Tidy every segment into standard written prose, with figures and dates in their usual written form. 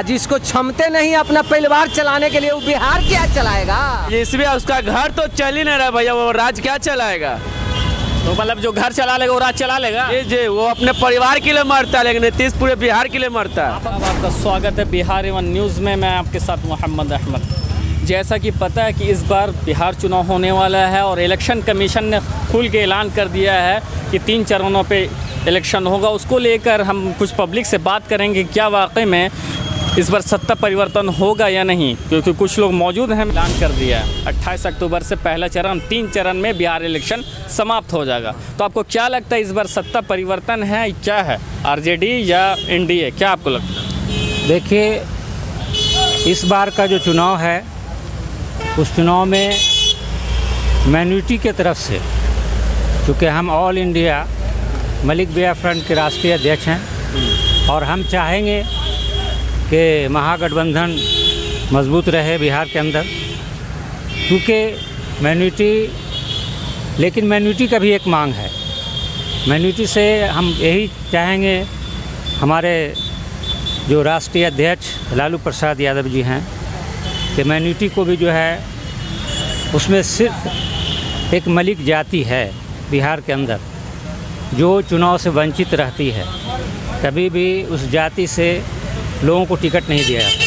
आज जिसको क्षमते नहीं अपना परिवार चलाने के लिए, वो बिहार क्या चलाएगा? इसमें उसका घर तो चल ही नहीं रहा भैया, वो राज क्या चलाएगा? तो मतलब जो घर चला लेगा वो राज चला लेगा। जी वो अपने परिवार के लिए मरता है, लेकिन नीतीश पूरे बिहार के लिए मरता है। आपका स्वागत है बिहार एवन न्यूज़ में। मैं आपके साथ मोहम्मद अहमद। जैसा कि पता है कि इस बार बिहार चुनाव होने वाला है और इलेक्शन कमीशन ने खुल के ऐलान कर दिया है कि 3 चरणों पे इलेक्शन होगा। उसको लेकर हम कुछ पब्लिक से बात करेंगे, क्या वाकई में इस बार सत्ता परिवर्तन होगा या नहीं, क्योंकि कुछ लोग मौजूद हैं। ऐलान कर दिया है 28 अक्टूबर से पहला चरण, 3 चरण में बिहार इलेक्शन समाप्त हो जाएगा। तो आपको क्या लगता है इस बार सत्ता परिवर्तन है क्या है, आरजेडी या एनडीए, क्या आपको लगता है? देखिए, इस बार का जो चुनाव है उस चुनाव में माइनॉरिटी के तरफ से, क्योंकि हम ऑल इंडिया मलिक बिया फ्रंट के राष्ट्रीय अध्यक्ष हैं और हम चाहेंगे कि महागठबंधन मजबूत रहे बिहार के अंदर, क्योंकि माइनॉरिटी का भी एक मांग है। माइनॉरिटी से हम यही चाहेंगे, हमारे जो राष्ट्रीय अध्यक्ष लालू प्रसाद यादव जी हैं, कि माइनॉरिटी को भी जो है उसमें सिर्फ एक मलिक जाति है बिहार के अंदर जो चुनाव से वंचित रहती है, कभी भी उस जाति से लोगों को टिकट नहीं दिया जाता।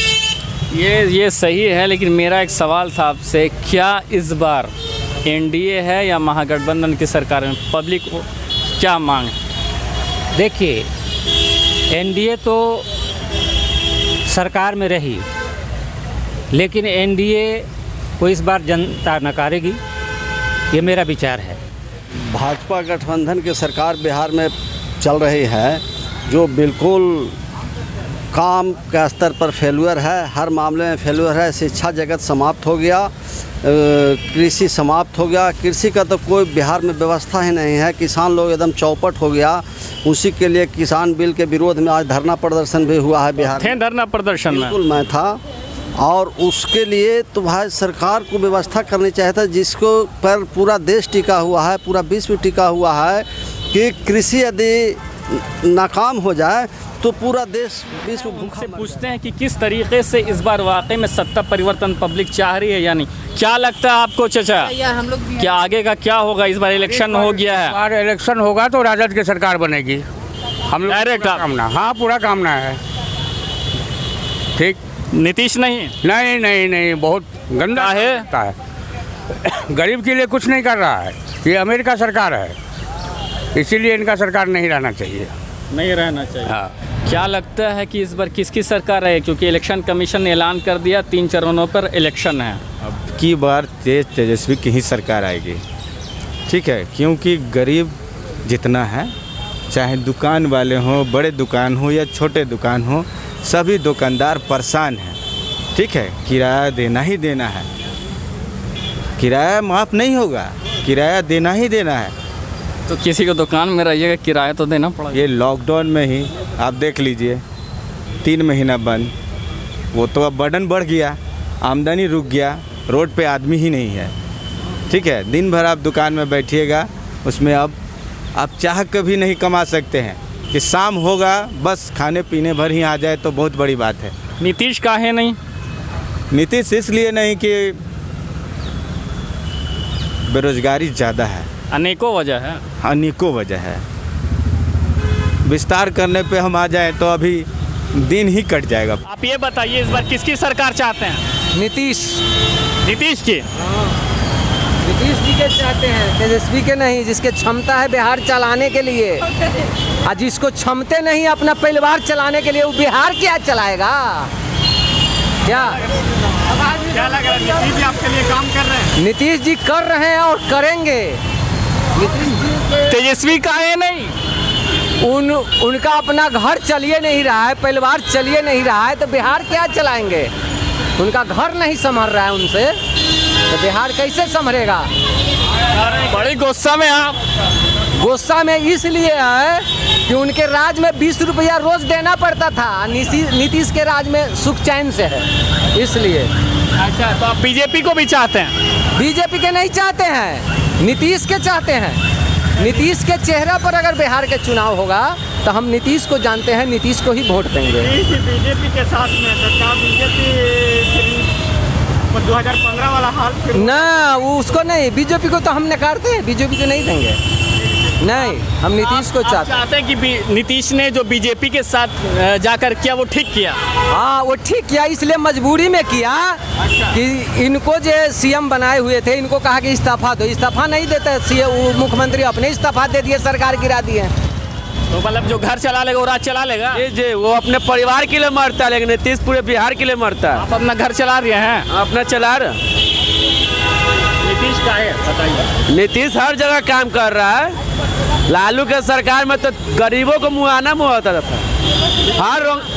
ये सही है, लेकिन मेरा एक सवाल था आपसे, क्या इस बार एनडीए है या महागठबंधन की सरकार में पब्लिक को क्या मांग है? देखिए, एनडीए तो सरकार में रही, लेकिन एनडीए को इस बार जनता नकारेगी, ये मेरा विचार है। भाजपा गठबंधन की सरकार बिहार में चल रही है, जो बिल्कुल काम के स्तर पर फेलुअर है, हर मामले में फेलुअर है। शिक्षा जगत समाप्त हो गया, कृषि समाप्त हो गया, कृषि का तो कोई बिहार में व्यवस्था ही नहीं है। किसान लोग एकदम चौपट हो गया, उसी के लिए किसान बिल के विरोध में आज धरना प्रदर्शन भी हुआ है बिहार में। धरना प्रदर्शन में बिल्कुल मैं था, और उसके लिए तो भाई सरकार को व्यवस्था करनी चाहिए था, जिसको पर पूरा देश टिका हुआ है, पूरा विश्व टिका हुआ है, कि कृषि यदि नाकाम हो जाए तो पूरा देश विश्व भूख से पूछते हैं कि किस तरीके से इस बार वाकई में सत्ता परिवर्तन पब्लिक चाह रही है या नहीं। क्या लगता है आपको चाचा, क्या आगे का क्या होगा? इस बार इलेक्शन हो गया है, बार इलेक्शन होगा तो राजद की सरकार बनेगी। हम लोग डायरेक्ट कामना, हाँ पूरा कामना है। ठीक, नीतीश नहीं? नहीं, बहुत गंदा है। गरीब के लिए कुछ नहीं कर रहा है, ये अमेरिका सरकार है, इसीलिए इनका सरकार नहीं रहना चाहिए। नहीं रहना चाहिए। हाँ। क्या लगता है कि इस बार किसकी सरकार है, क्योंकि इलेक्शन कमीशन ने ऐलान कर दिया 3 चरणों पर इलेक्शन है। अब की बार तेजस्वी की ही सरकार आएगी, ठीक है, क्योंकि गरीब जितना है, चाहे दुकान वाले हों, बड़े दुकान हो या छोटे दुकान हो, सभी दुकानदार परेशान हैं, ठीक है। किराया देना ही देना है, किराया माफ़ नहीं होगा, किराया देना ही देना है। तो किसी को दुकान में रहिएगा, किराया तो देना पड़ेगा। ये लॉकडाउन में ही आप देख लीजिए, 3 महीना बंद, वो तो अब बर्डन बढ़ गया, आमदनी रुक गया, रोड पे आदमी ही नहीं है, ठीक है। दिन भर आप दुकान में बैठिएगा, उसमें अब आप चाह के भी नहीं कमा सकते हैं कि शाम होगा बस खाने पीने भर ही आ जाए, तो बहुत बड़ी बात है। नीतीश काहे नहीं? नीतीश इसलिए नहीं कि बेरोजगारी ज़्यादा है, अनेकों वजह है, अनेकों वजह है। विस्तार करने पे हम आ जाएं तो अभी दिन ही कट जाएगा। आप ये बताइए इस बार किसकी सरकार चाहते हैं? नीतीश की? नीतीश जी के चाहते हैं, तेजस्वी के नहीं। जिसके क्षमता है बिहार चलाने के लिए, आज जिसको क्षमते नहीं अपना परिवार चलाने के लिए, वो बिहार क्या चलाएगा? क्या लग रहा है नीतीश जी आपके लिए काम कर रहे हैं? नीतीश जी कर रहे हैं और करेंगे। तेजस्वी काहे नहीं? उनका अपना घर चलिए नहीं रहा है, परिवार चलिए नहीं रहा है, तो बिहार क्या चलाएंगे? उनका घर नहीं संभल रहा है उनसे, तो बिहार कैसे संभलेगा? बड़ी गुस्सा में आप? गुस्सा में इसलिए है कि उनके राज में 20 रुपया रोज देना पड़ता था, नीतीश के राज में सुख चैन से है, इसलिए। अच्छा, तो आप बीजेपी को भी चाहते हैं? बीजेपी के नहीं चाहते हैं, नीतीश के चाहते हैं। नीतीश के चेहरा पर अगर बिहार के चुनाव होगा तो हम नीतीश को जानते हैं, नीतीश को ही वोट देंगे। बीजेपी के साथ में तो क्या बीजेपी 2015 वाला हाल फिर ना वो उसको नहीं, बीजेपी को तो हम नकारते हैं, बीजेपी को नहीं देंगे, नहीं हम नीतीश को आप चाहते हैं। चाहते हैं कि नीतीश ने जो बीजेपी के साथ जाकर किया वो ठीक किया? हाँ वो ठीक किया, इसलिए मजबूरी में किया कि इनको जो सीएम बनाए हुए थे इनको कहा कि इस्तीफा दो, इस्तीफा नहीं देते, सीएम मुख्यमंत्री अपने इस्तीफा दे दिए, सरकार गिरा दिए। तो मतलब जो घर चला लेगा वो राज चला लेगा? जी वो अपने परिवार के लिए मरता है, लेकिन नीतीश पूरे बिहार के लिए मरता है। आप अपना घर चला रहे हैं, अपना चला रहे। नीतीश का है बताइए। नीतीश हर जगह काम कर रहा है। लालू के सरकार में तो गरीबों को मुआना मुआता था,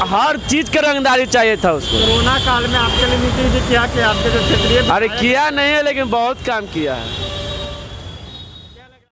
हर चीज की रंगदारी चाहिए था उसको। कोरोना काल में आपके लिए नीतीश जी क्या किया आपके जो क्षेत्रीय अरे किया नहीं है, लेकिन बहुत काम किया है।